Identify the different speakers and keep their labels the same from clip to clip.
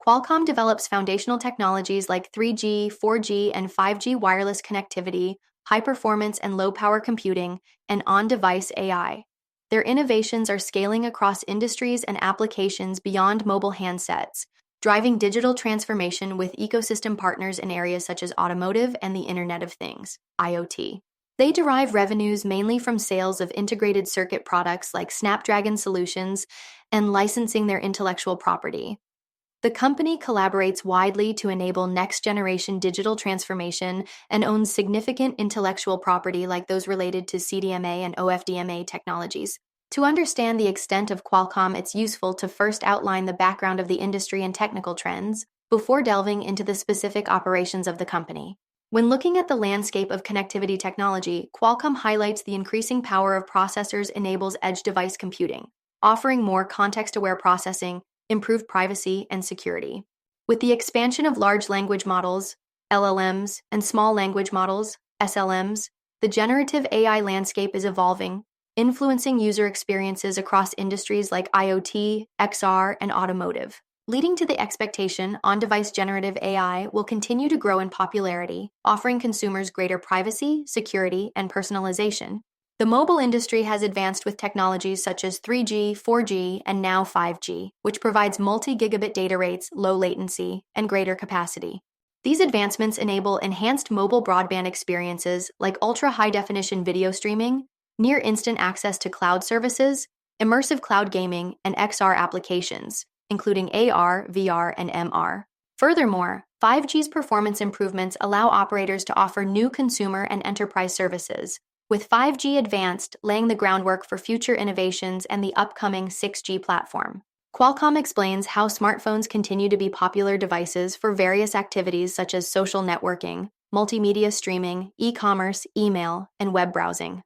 Speaker 1: Qualcomm develops foundational technologies like 3G, 4G, and 5G wireless connectivity, high performance and low power computing, and on-device AI. Their innovations are scaling across industries and applications beyond mobile handsets, driving digital transformation with ecosystem partners in areas such as automotive and the Internet of Things, IoT. They derive revenues mainly from sales of integrated circuit products like Snapdragon solutions and licensing their intellectual property. The company collaborates widely to enable next-generation digital transformation and owns significant intellectual property like those related to CDMA and OFDMA technologies. To understand the extent of Qualcomm, it's useful to first outline the background of the industry and technical trends before delving into the specific operations of the company. When looking at the landscape of connectivity technology, Qualcomm highlights the increasing power of processors enables edge device computing, offering more context-aware processing, improved privacy, and security. With the expansion of large language models, LLMs, and small language models, SLMs, the generative AI landscape is evolving, influencing user experiences across industries like IoT, XR, and automotive, leading to the expectation on-device generative AI will continue to grow in popularity, offering consumers greater privacy, security, and personalization. The mobile industry has advanced with technologies such as 3G, 4G, and now 5G, which provides multi-gigabit data rates, low latency, and greater capacity. These advancements enable enhanced mobile broadband experiences like ultra-high-definition video streaming, near-instant access to cloud services, immersive cloud gaming, and XR applications, including AR, VR, and MR. Furthermore, 5G's performance improvements allow operators to offer new consumer and enterprise services, with 5G Advanced laying the groundwork for future innovations and the upcoming 6G platform. Qualcomm explains how smartphones continue to be popular devices for various activities such as social networking, multimedia streaming, e-commerce, email, and web browsing.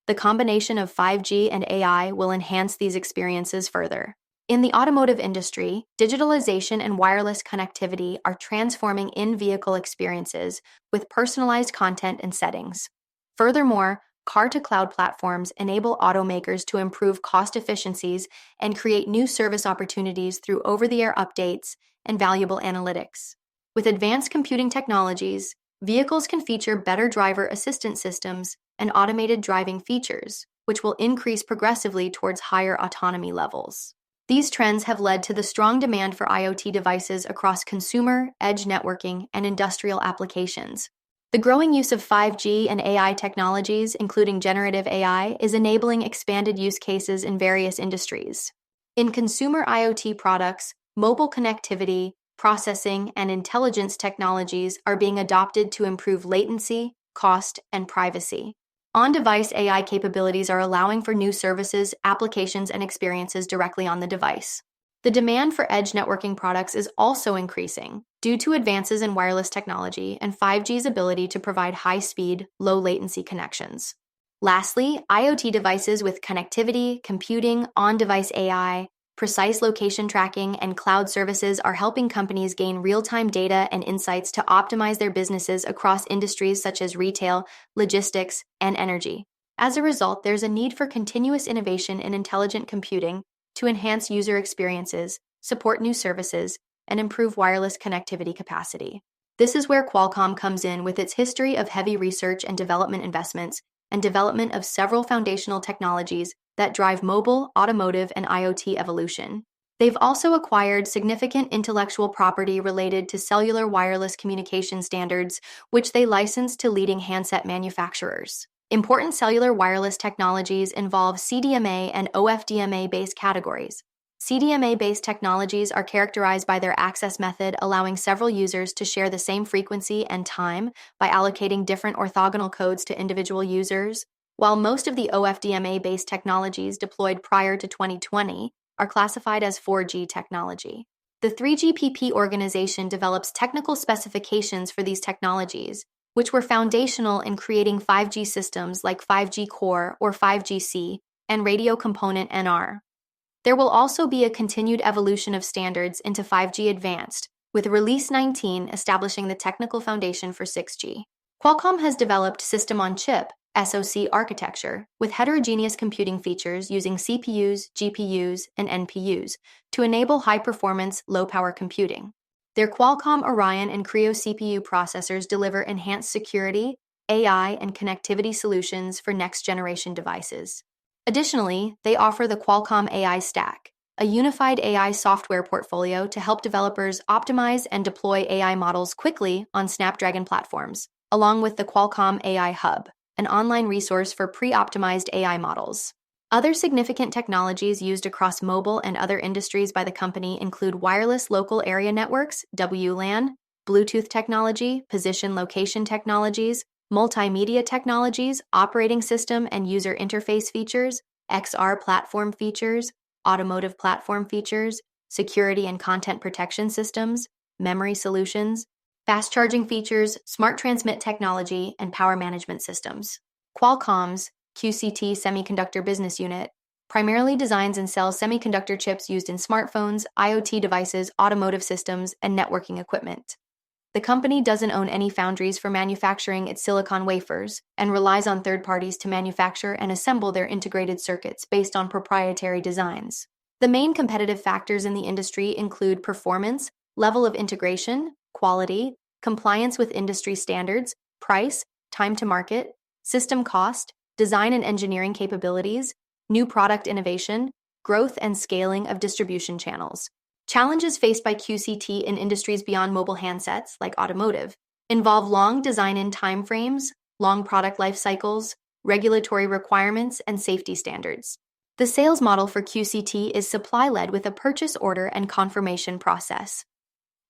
Speaker 1: The combination of 5G and AI will enhance these experiences further. In the automotive industry, digitalization and wireless connectivity are transforming in-vehicle experiences with personalized content and settings. Furthermore, car-to-cloud platforms enable automakers to improve cost efficiencies and create new service opportunities through over-the-air updates and valuable analytics. With advanced computing technologies, vehicles can feature better driver assistance systems and automated driving features, which will increase progressively towards higher autonomy levels. These trends have led to the strong demand for IoT devices across consumer, edge networking, and industrial applications. The growing use of 5G and AI technologies, including generative AI, is enabling expanded use cases in various industries. In consumer IoT products, mobile connectivity, processing, and intelligence technologies are being adopted to improve latency, cost, and privacy. On-device AI capabilities are allowing for new services, applications, and experiences directly on the device. The demand for edge networking products is also increasing due to advances in wireless technology and 5G's ability to provide high-speed, low-latency connections. Lastly, IoT devices with connectivity, computing, on-device AI, precise location tracking, and cloud services are helping companies gain real-time data and insights to optimize their businesses across industries such as retail, logistics, and energy. As a result, there's a need for continuous innovation in intelligent computing to enhance user experiences, support new services, and improve wireless connectivity capacity. This is where Qualcomm comes in with its history of heavy research and development investments and development of several foundational technologies that drive mobile, automotive, and IoT evolution. They've also acquired significant intellectual property related to cellular wireless communication standards, which they license to leading handset manufacturers. Important cellular wireless technologies involve CDMA and OFDMA-based categories. CDMA-based technologies are characterized by their access method, allowing several users to share the same frequency and time by allocating different orthogonal codes to individual users, while most of the OFDMA-based technologies deployed prior to 2020 are classified as 4G technology. The 3GPP organization develops technical specifications for these technologies, which were foundational in creating 5G systems like 5G Core or 5GC and radio component NR. There will also be a continued evolution of standards into 5G Advanced, with Release 19 establishing the technical foundation for 6G. Qualcomm has developed system-on-chip (SoC) architecture with heterogeneous computing features using CPUs, GPUs, and NPUs to enable high-performance, low-power computing. Their Qualcomm Orion and Creo CPU processors deliver enhanced security, AI, and connectivity solutions for next-generation devices. Additionally, they offer the Qualcomm AI Stack, a unified AI software portfolio to help developers optimize and deploy AI models quickly on Snapdragon platforms, along with the Qualcomm AI Hub, an online resource for pre-optimized AI models. Other significant technologies used across mobile and other industries by the company include wireless local area networks, WLAN, Bluetooth technology, position location technologies, multimedia technologies, operating system and user interface features, XR platform features, automotive platform features, security and content protection systems, memory solutions, fast charging features, smart transmit technology, and power management systems. Qualcomm's QCT Semiconductor Business Unit primarily designs and sells semiconductor chips used in smartphones, IoT devices, automotive systems, and networking equipment. The company doesn't own any foundries for manufacturing its silicon wafers and relies on third parties to manufacture and assemble their integrated circuits based on proprietary designs. The main competitive factors in the industry include performance, level of integration, quality, compliance with industry standards, price, time to market, system cost, design and engineering capabilities, new product innovation, growth and scaling of distribution channels. Challenges faced by QCT in industries beyond mobile handsets, like automotive, involve long design-in timeframes, long product life cycles, regulatory requirements, and safety standards. The sales model for QCT is supply-led with a purchase order and confirmation process.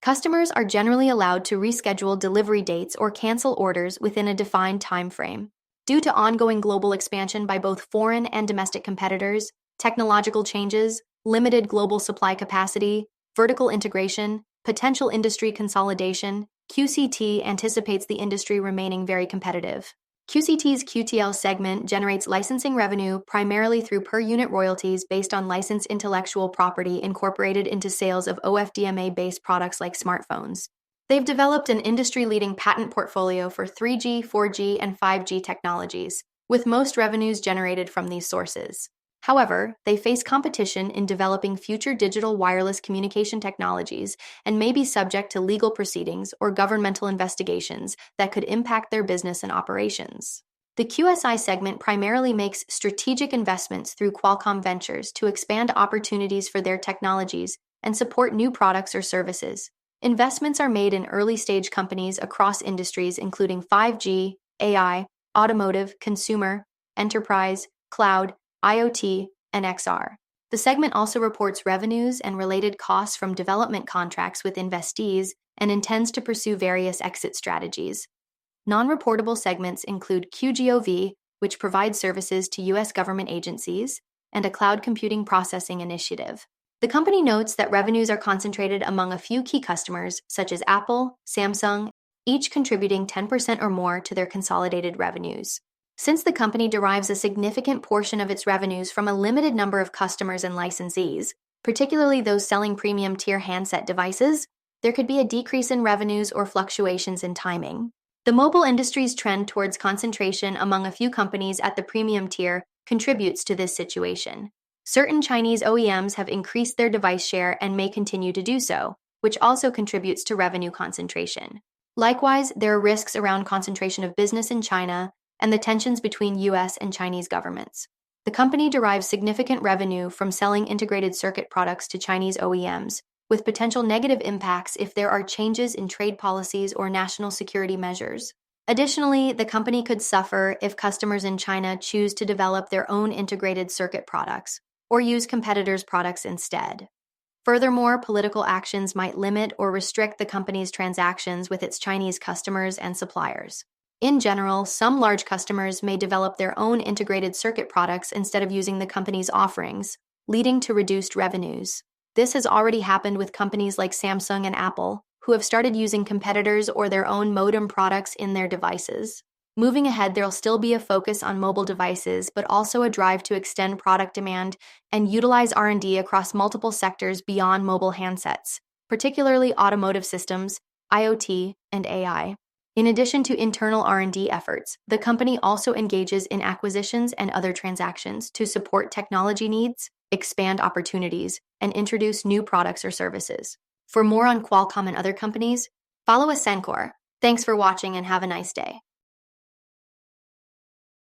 Speaker 1: Customers are generally allowed to reschedule delivery dates or cancel orders within a defined time frame. Due to ongoing global expansion by both foreign and domestic competitors, technological changes, limited global supply capacity, vertical integration, potential industry consolidation, QCT anticipates the industry remaining very competitive. QCT's QTL segment generates licensing revenue primarily through per-unit royalties based on licensed intellectual property incorporated into sales of OFDMA-based products like smartphones. They've developed an industry-leading patent portfolio for 3G, 4G, and 5G technologies, with most revenues generated from these sources. However, they face competition in developing future digital wireless communication technologies and may be subject to legal proceedings or governmental investigations that could impact their business and operations. The QSI segment primarily makes strategic investments through Qualcomm Ventures to expand opportunities for their technologies and support new products or services. Investments are made in early-stage companies across industries including 5G, AI, automotive, consumer, enterprise, cloud, IoT, and XR. The segment also reports revenues and related costs from development contracts with investees and intends to pursue various exit strategies. Non-reportable segments include QGOV, which provides services to U.S. government agencies, and a cloud computing processing initiative. The company notes that revenues are concentrated among a few key customers, such as Apple, Samsung, each contributing 10% or more to their consolidated revenues. Since the company derives a significant portion of its revenues from a limited number of customers and licensees, particularly those selling premium-tier handset devices, there could be a decrease in revenues or fluctuations in timing. The mobile industry's trend towards concentration among a few companies at the premium tier contributes to this situation. Certain Chinese OEMs have increased their device share and may continue to do so, which also contributes to revenue concentration. Likewise, there are risks around concentration of business in China and the tensions between U.S. and Chinese governments. The company derives significant revenue from selling integrated circuit products to Chinese OEMs, with potential negative impacts if there are changes in trade policies or national security measures. Additionally, the company could suffer if customers in China choose to develop their own integrated circuit products or use competitors' products instead. Furthermore, political actions might limit or restrict the company's transactions with its Chinese customers and suppliers. In general, some large customers may develop their own integrated circuit products instead of using the company's offerings, leading to reduced revenues. This has already happened with companies like Samsung and Apple, who have started using competitors or their own modem products in their devices. Moving ahead, there'll still be a focus on mobile devices, but also a drive to extend product demand and utilize R&D across multiple sectors beyond mobile handsets, particularly automotive systems, IoT, and AI. In addition to internal R&D efforts, the company also engages in acquisitions and other transactions to support technology needs, expand opportunities, and introduce new products or services. For more on Qualcomm and other companies, follow Ascencore. Thanks for watching and have a nice day.